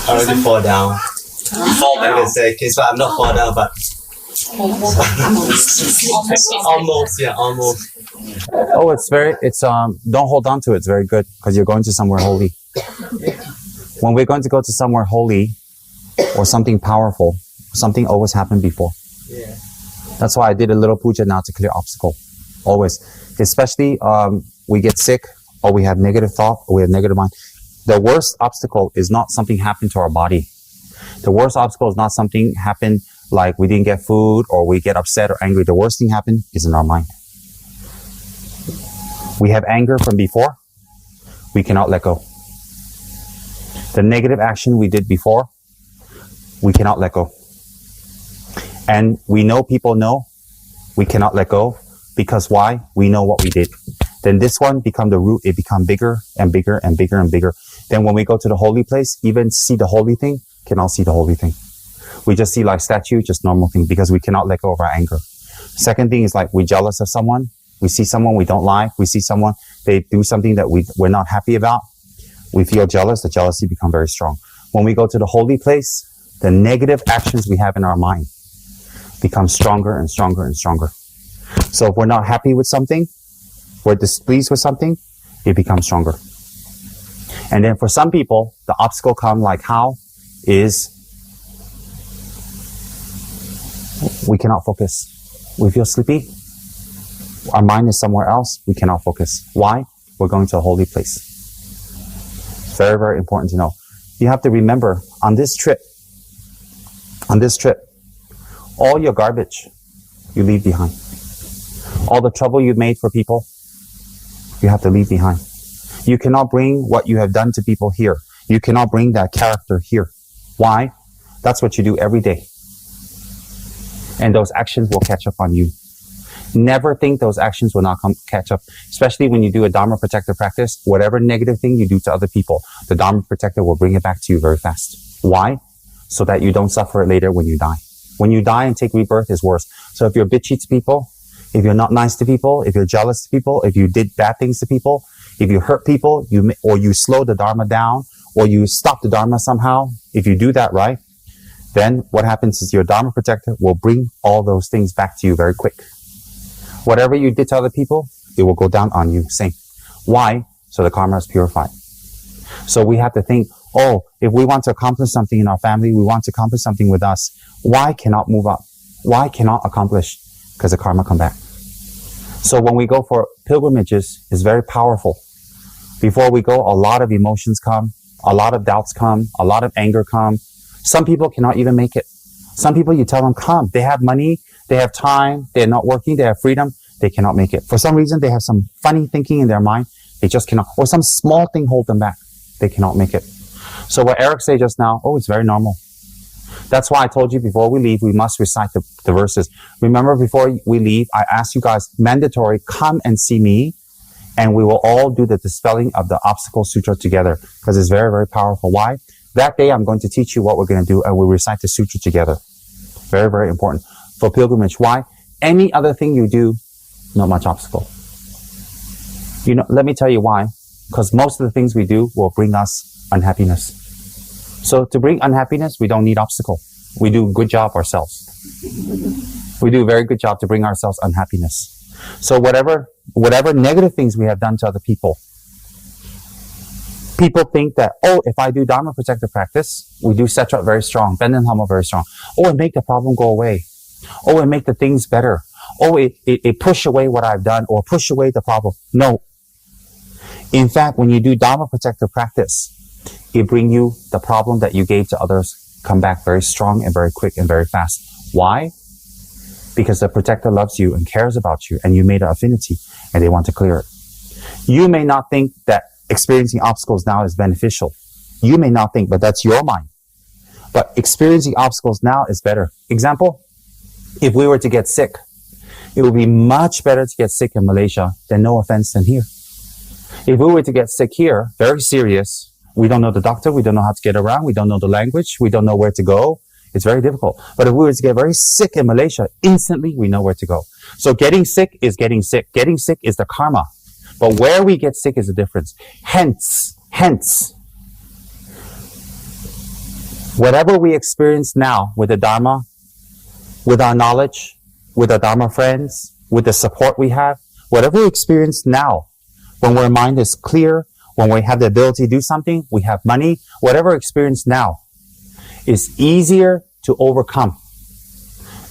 I already fall down. Fall I down. can say, okay, so I'm not fall down, but almost, yeah, almost. Oh, don't hold on to it. It's very good because you're going to somewhere holy. When we're going to go to somewhere holy or something powerful, something always happened before. Yeah. That's why I did a little puja now to clear obstacle. Always. Especially we get sick or we have negative thought or we have negative mind. The worst obstacle is not something happened to our body. The worst obstacle is not something happened like we didn't get food or we get upset or angry. The worst thing happened is in our mind. We have anger from before. We cannot let go. The negative action we did before, we cannot let go. And we know people know we cannot let go because why? We know what we did. Then this one become the root. It become bigger and bigger and bigger and bigger. Then when we go to the holy place, even see the holy thing, cannot see the holy thing. We just see like statue, just normal thing because we cannot let go of our anger. Second thing is like we jealous of someone. We see someone we don't like. We see someone, they do something that we're not happy about. We feel jealous. The jealousy become very strong. When we go to the holy place, the negative actions we have in our mind become stronger and stronger and stronger. So if we're not happy with something, we're displeased with something, it becomes stronger. And then for some people, the obstacle come like how is we cannot focus. We feel sleepy. Our mind is somewhere else. We cannot focus. Why? We're going to a holy place. Very, very important to know. You have to remember on this trip, all your garbage you leave behind. All the trouble you've made for people, you have to leave behind. You cannot bring what you have done to people here. You cannot bring that character here. Why? That's what you do every day. And those actions will catch up on you. Never think those actions will not catch up. Especially when you do a Dharma protector practice, whatever negative thing you do to other people, the Dharma protector will bring it back to you very fast. Why? So that you don't suffer it later when you die. When you die and take rebirth is worse. So if you're bitchy to people, if you're not nice to people, if you're jealous to people, if you did bad things to people, if you hurt people, or you slow the Dharma down, or you stop the Dharma somehow, if you do that right, then what happens is your Dharma protector will bring all those things back to you very quick. Whatever you did to other people, it will go down on you. Same. Why? So the karma is purified. So we have to think, oh, if we want to accomplish something in our family, we want to accomplish something with us, why cannot move up? Why cannot accomplish? Because the karma come back. So when we go for pilgrimages, it's very powerful. Before we go, a lot of emotions come, a lot of doubts come, a lot of anger come. Some people cannot even make it. Some people, you tell them, come. They have money, they have time, they're not working, they have freedom, they cannot make it. For some reason, they have some funny thinking in their mind, they just cannot. Or some small thing hold them back, they cannot make it. So what Eric said just now, oh, it's very normal. That's why I told you before we leave, we must recite the verses. Remember, before we leave, I asked you guys, mandatory, come and see me, and we will all do the dispelling of the obstacle sutra together, because it's very, very powerful. Why? That day, I'm going to teach you what we're going to do, and we'll recite the sutra together. Very, very important. For pilgrimage, why? Any other thing you do, not much obstacle. You know, let me tell you why. Because most of the things we do will bring us unhappiness. So to bring unhappiness, we don't need obstacle. We do a good job ourselves. We do a very good job to bring ourselves unhappiness. So whatever negative things we have done to other people, people think that, oh, if I do Dharma protective practice, we do Setrat very strong, Benden Dhamma very strong. Oh, it make the problem go away. Oh, it make the things better. Oh, it push away what I've done or push away the problem. No. In fact, when you do Dharma protective practice, it bring you the problem that you gave to others come back very strong and very quick and very fast. Why? Because the protector loves you and cares about you and you made an affinity and they want to clear it. You may not think that experiencing obstacles now is beneficial. You may not think, but that's your mind. But experiencing obstacles now is better. Example, if we were to get sick, it would be much better to get sick in Malaysia than, no offense, than here. If we were to get sick here, very serious, we don't know the doctor, we don't know how to get around, we don't know the language, we don't know where to go. It's very difficult. But if we were to get very sick in Malaysia, instantly we know where to go. So getting sick is getting sick. Getting sick is the karma. But where we get sick is the difference. Hence, Whatever we experience now with the Dharma, with our knowledge, with our Dharma friends, with the support we have, whatever we experience now, when our mind is clear, when we have the ability to do something, we have money, whatever experience now is easier to overcome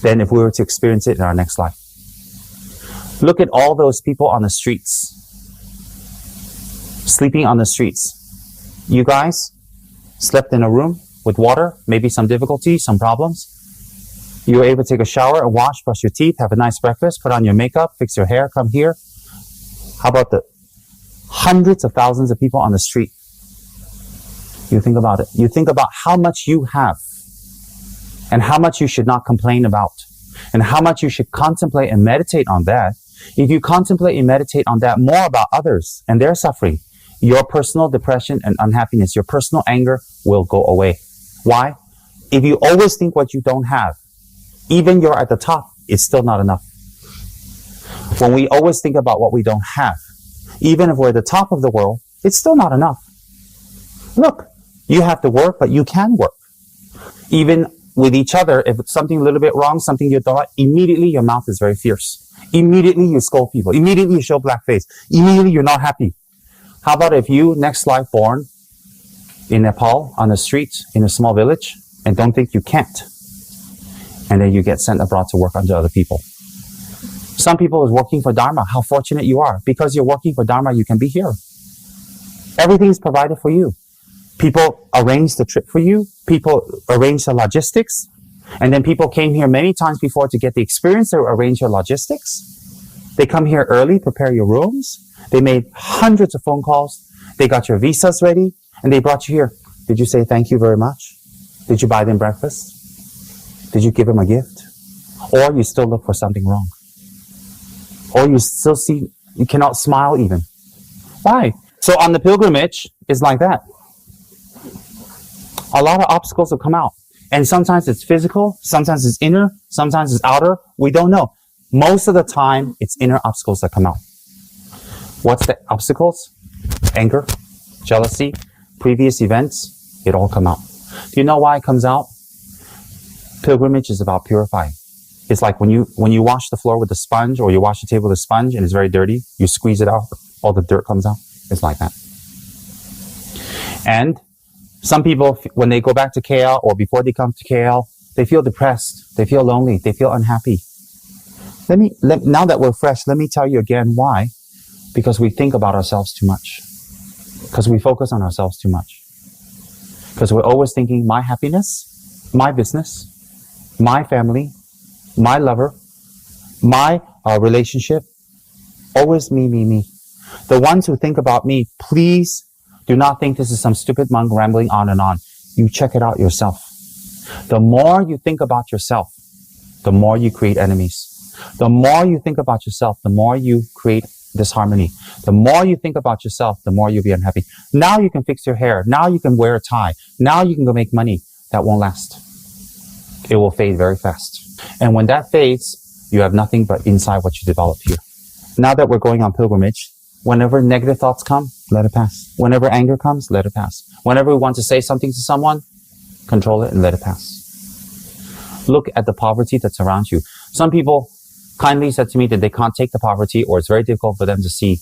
than if we were to experience it in our next life. Look at all those people on the streets, sleeping on the streets. You guys slept in a room with water, maybe some difficulty, some problems. You were able to take a shower and wash, brush your teeth, have a nice breakfast, put on your makeup, fix your hair, come here. How about the hundreds of thousands of people on the street? You think about it. You think about how much you have and how much you should not complain about and how much you should contemplate and meditate on that. If you contemplate and meditate on that more about others and their suffering, your personal depression and unhappiness, your personal anger will go away. Why? If you always think what you don't have, even you're at the top, it's still not enough. When we always think about what we don't have, even if we're at the top of the world, it's still not enough. Look, you have to work, but you can work. Even with each other, if it's something a little bit wrong, something you don't like, immediately your mouth is very fierce. Immediately you scold people. Immediately you show black face. Immediately you're not happy. How about if you, next life born in Nepal, on the street, in a small village, and don't think you can't, and then you get sent abroad to work under other people. Some people is working for Dharma. How fortunate you are. Because you're working for Dharma, you can be here. Everything is provided for you. People arrange the trip for you. People arrange the logistics. And then people came here many times before to get the experience to arrange your logistics. They come here early, prepare your rooms. They made hundreds of phone calls. They got your visas ready, and they brought you here. Did you say thank you very much? Did you buy them breakfast? Did you give them a gift? Or you still look for something wrong? Or you still see, you cannot smile even. Why? So on the pilgrimage, it's like that. A lot of obstacles will come out. And sometimes it's physical, sometimes it's inner, sometimes it's outer. We don't know. Most of the time, it's inner obstacles that come out. What's the obstacles? Anger, jealousy, previous events, it all come out. Do you know why it comes out? Pilgrimage is about purifying. It's like when you wash the floor with a sponge or you wash the table with a sponge and it's very dirty, you squeeze it out, all the dirt comes out. It's like that. And some people, when they go back to KL or before they come to KL, they feel depressed, they feel lonely, they feel unhappy. Now that we're fresh, let me tell you again why. Because we think about ourselves too much. Because we focus on ourselves too much. Because we're always thinking, my happiness, my business, my family, my lover, my relationship, always me, me, me. The ones who think about me, please do not think this is some stupid monk rambling on and on. You check it out yourself. The more you think about yourself, the more you create enemies. The more you think about yourself, the more you create disharmony. The more you think about yourself, the more you'll be unhappy. Now you can fix your hair. Now you can wear a tie. Now you can go make money. That won't last. It will fade very fast. And when that fades, you have nothing but inside what you developed here. Now that we're going on pilgrimage, whenever negative thoughts come, let it pass. Whenever anger comes, let it pass. Whenever we want to say something to someone, control it and let it pass. Look at the poverty that's around you. Some people kindly said to me that they can't take the poverty or it's very difficult for them to see.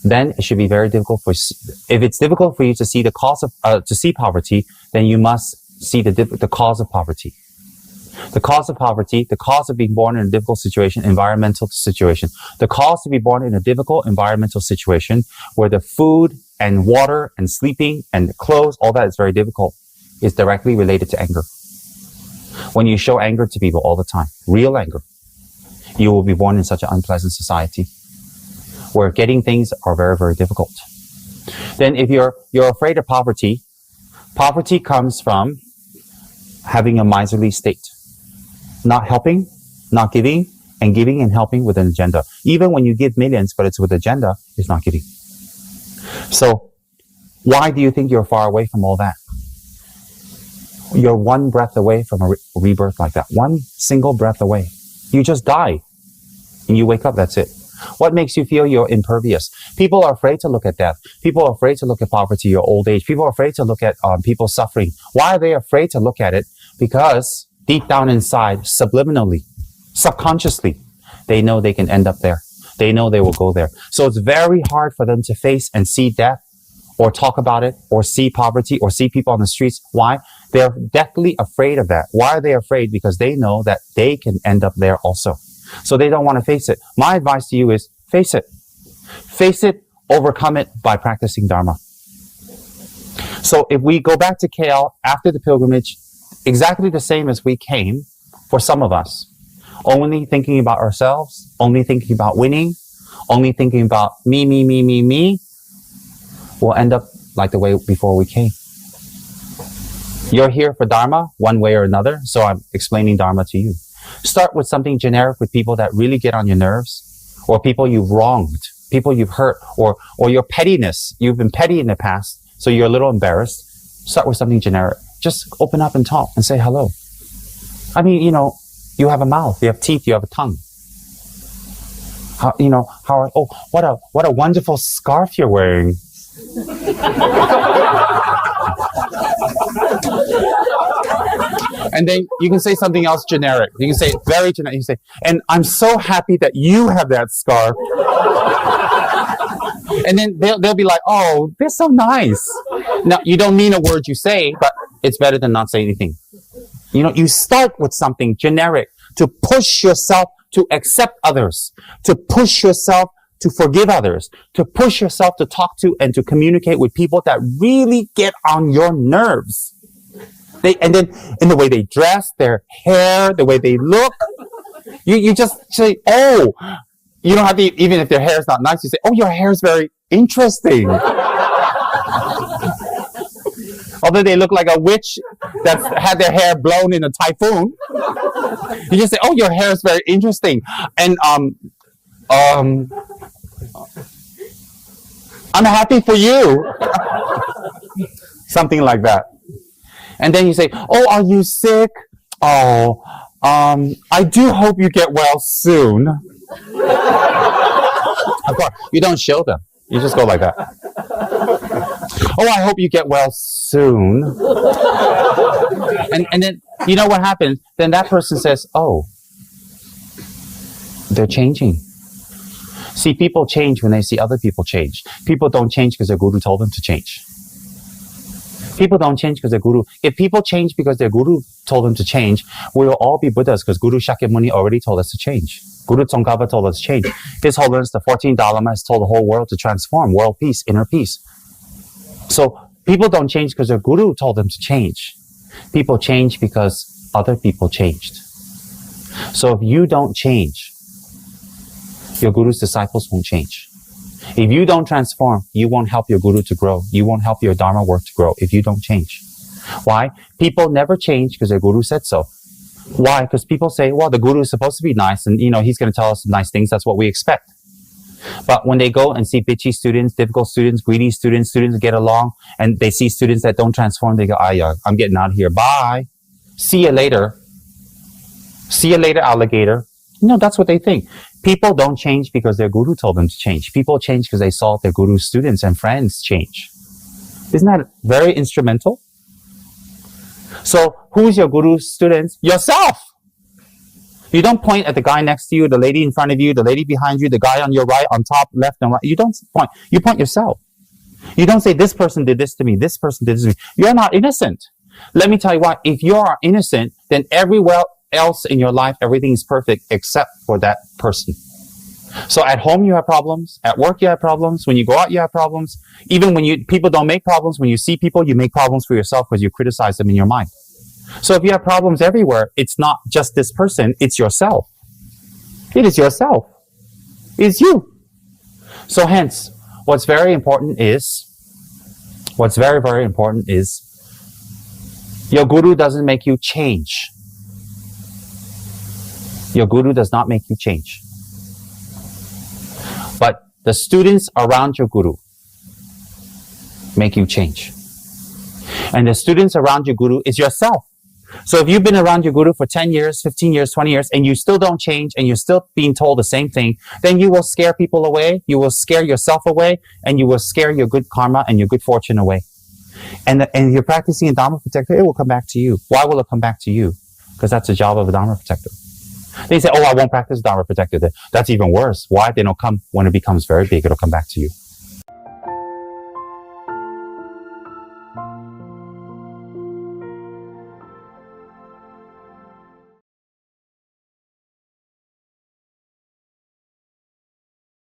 Then it should be very difficult if it's difficult for you to see the cause of, to see poverty, then you must see the cause of poverty. The cause of poverty, the cause of being born in a difficult situation, environmental situation. The cause to be born in a difficult environmental situation where the food and water and sleeping and clothes, all that is very difficult, is directly related to anger. When you show anger to people all the time, real anger, you will be born in such an unpleasant society where getting things are very, very difficult. Then if you're afraid of poverty, poverty comes from having a miserly state. Not helping, not giving, and giving and helping with an agenda. Even when you give millions, but it's with agenda, it's not giving. So, why do you think you're far away from all that? You're one breath away from a rebirth like that. One single breath away. You just die. And you wake up, that's it. What makes you feel you're impervious? People are afraid to look at death. People are afraid to look at poverty or old age. People are afraid to look at people suffering. Why are they afraid to look at it? Because deep down inside, subliminally, subconsciously, they know they can end up there. They know they will go there. So it's very hard for them to face and see death or talk about it or see poverty or see people on the streets. Why? They're deathly afraid of that. Why are they afraid? Because they know that they can end up there also. So they don't want to face it. My advice to you is face it. Face it, overcome it by practicing Dharma. So if we go back to KL after the pilgrimage, exactly the same as we came, for some of us, only thinking about ourselves, only thinking about winning, only thinking about me, we'll end up like the way before we came. You're here for Dharma, one way or another, so I'm explaining Dharma to you. Start with something generic with people that really get on your nerves, or people you've wronged, people you've hurt, or your pettiness. You've been petty in the past, so you're a little embarrassed. Start with something generic. Just open up and talk and say hello. I mean, you have a mouth, you have teeth, you have a tongue. What a wonderful scarf you're wearing. And then you can say something else generic. You can say very generic. You can say, and I'm so happy that you have that scarf. And then they'll be like, oh, they're so nice. Now, you don't mean a word you say, but it's better than not say anything. You start with something generic to push yourself to accept others, to push yourself to forgive others, to push yourself to talk to and to communicate with people that really get on your nerves. And then in the way they dress, their hair, the way they look, you just say, oh, you don't have to, even if their hair is not nice, you say, oh, your hair is very interesting. Although they look like a witch that's had their hair blown in a typhoon, you just say, oh, your hair is very interesting. And I'm happy for you. Something like that. And then you say, oh, are you sick? Oh, I do hope you get well soon. Of course, you don't show them. You just go like that. Oh, I hope you get well soon. And then, you know what happens? Then that person says, oh, they're changing. See, people change when they see other people change. People don't change because their guru told them to change. People don't change because their guru. If people change because their guru told them to change, we will all be Buddhas because Guru Shakyamuni already told us to change. Guru Tsongkhapa told us to change. His Holiness, the 14th Dalai Lama, has told the whole world to transform, world peace, inner peace. So people don't change because their guru told them to change. People change because other people changed. So if you don't change, your guru's disciples won't change. If you don't transform, you won't help your guru to grow. You won't help your Dharma work to grow if you don't change. Why? People never change because their guru said so. Why? Because people say, well, the guru is supposed to be nice and, he's going to tell us nice things. That's what we expect. But when they go and see bitchy students, difficult students, greedy students, students that get along, and they see students that don't transform, they go, I'm getting out of here. Bye. See you later. See you later, alligator. That's what they think. People don't change because their guru told them to change. People change because they saw their guru's students and friends change. Isn't that very instrumental? So who's your guru's students? Yourself! You don't point at the guy next to you, the lady in front of you, the lady behind you, the guy on your right, on top, left, and right. You don't point. You point yourself. You don't say, this person did this to me, this person did this to me. You're not innocent. Let me tell you why. If you are innocent, then everywhere else in your life, everything is perfect except for that person. So at home you have problems, at work you have problems, when you go out you have problems. Even when people don't make problems, when you see people, you make problems for yourself because you criticize them in your mind. So if you have problems everywhere, it's not just this person, it's yourself. It is yourself. It's you. So hence, what's very, very important is, your guru doesn't make you change. Your guru does not make you change. But the students around your guru make you change. And the students around your guru is yourself. So if you've been around your guru for 10 years, 15 years, 20 years, and you still don't change, and you're still being told the same thing, then you will scare people away, you will scare yourself away, and you will scare your good karma and your good fortune away. And if you're practicing a Dharma protector, it will come back to you. Why will it come back to you? Because that's the job of a Dharma protector. They say, oh, I won't practice Dharma protector. That's even worse. Why? They don't come when it becomes very big, it'll come back to you.